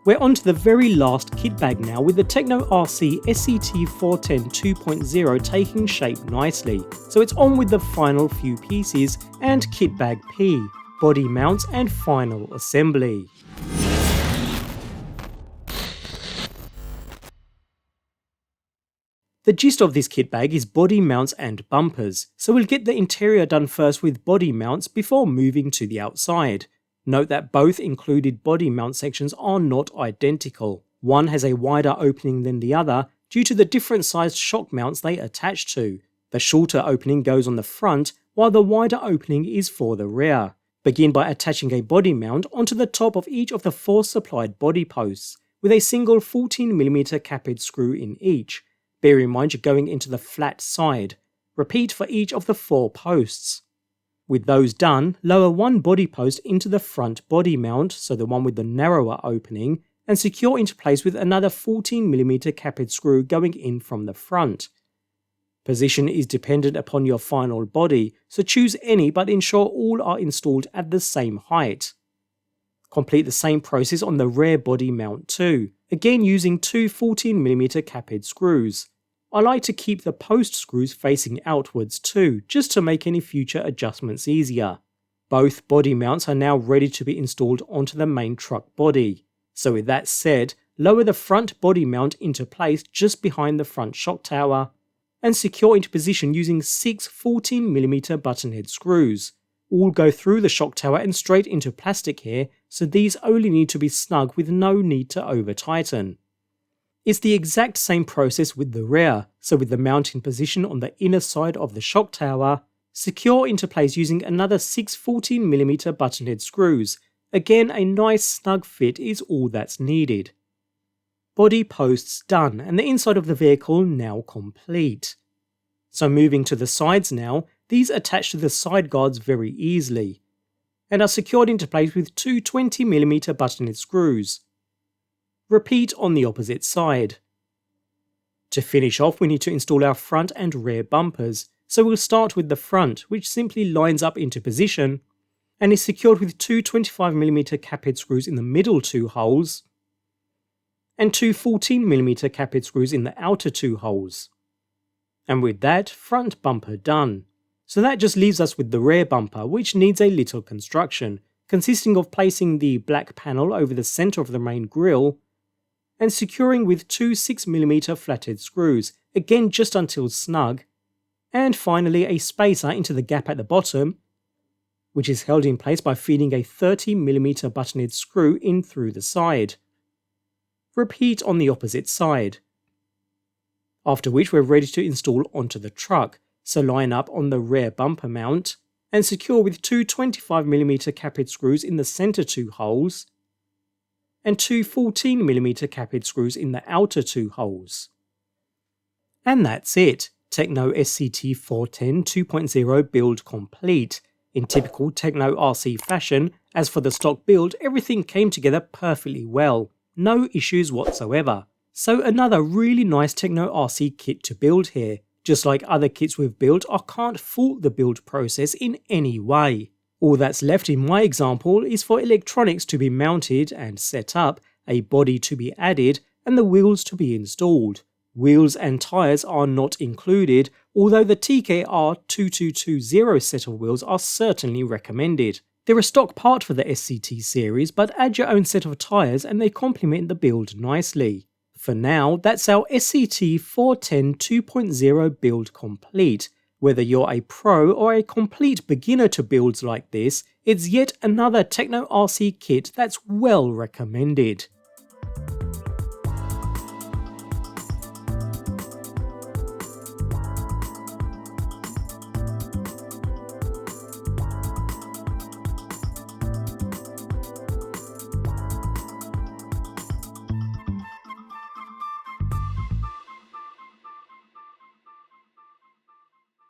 We're on to the very last kit bag now, with the Tekno SCT410 2.0 taking shape nicely. So it's on with the final few pieces and kit bag P, body mounts and final assembly. The gist of this kit bag is body mounts and bumpers, so we'll get the interior done first with body mounts before moving to the outside. Note that both included body mount sections are not identical. One has a wider opening than the other due to the different sized shock mounts they attach to. The shorter opening goes on the front, while the wider opening is for the rear. Begin by attaching a body mount onto the top of each of the 4 supplied body posts, with a single 14mm caphead screw in each. Bear in mind you're going into the flat side. Repeat for each of the 4 posts. With those done, lower one body post into the front body mount, so the one with the narrower opening, and secure into place with another 14mm caphead screw going in from the front. Position is dependent upon your final body, so choose any but ensure all are installed at the same height. Complete the same process on the rear body mount too, again using 2 14mm caphead screws. I like to keep the post screws facing outwards too, just to make any future adjustments easier. Both body mounts are now ready to be installed onto the main truck body. So with that said, lower the front body mount into place just behind the front shock tower, and secure into position using 6 14mm button head screws. All go through the shock tower and straight into plastic here, so these only need to be snug with no need to over tighten. It's the exact same process with the rear, so with the mount in position on the inner side of the shock tower, secure into place using another 6 14mm button head screws. Again, a nice snug fit is all that's needed. Body posts done, and the inside of the vehicle now complete. So moving to the sides now, these attach to the side guards very easily, and are secured into place with 2 20mm button head screws. Repeat on the opposite side. To finish off, we need to install our front and rear bumpers, so we'll start with the front, which simply lines up into position and is secured with 2 25mm caphead screws in the middle 2 holes and 2 14mm caphead screws in the outer 2 holes. And with that, front bumper done. So that just leaves us with the rear bumper, which needs a little construction, consisting of placing the black panel over the centre of the main grille and securing with 2 6mm flathead screws, again just until snug, and finally a spacer into the gap at the bottom, which is held in place by feeding a 30mm buttonhead screw in through the side. Repeat on the opposite side. After which we're ready to install onto the truck, so line up on the rear bumper mount and secure with 2 25mm caphead screws in the centre 2 holes and 2 14mm caphead screws in the outer 2 holes. And that's it, Tekno SCT410 2.0 build complete. In typical Tekno RC fashion, as for the stock build, everything came together perfectly well, no issues whatsoever. So another really nice Tekno RC kit to build here. Just like other kits we've built, I can't fault the build process in any way. All that's left in my example is for electronics to be mounted and set up, a body to be added, and the wheels to be installed. Wheels and tyres are not included, although the TKR 2220 set of wheels are certainly recommended. They're a stock part for the SCT series, but add your own set of tyres and they complement the build nicely. For now, that's our SCT410 2.0 build complete. Whether you're a pro or a complete beginner to builds like this, it's yet another Tekno RC kit that's well recommended.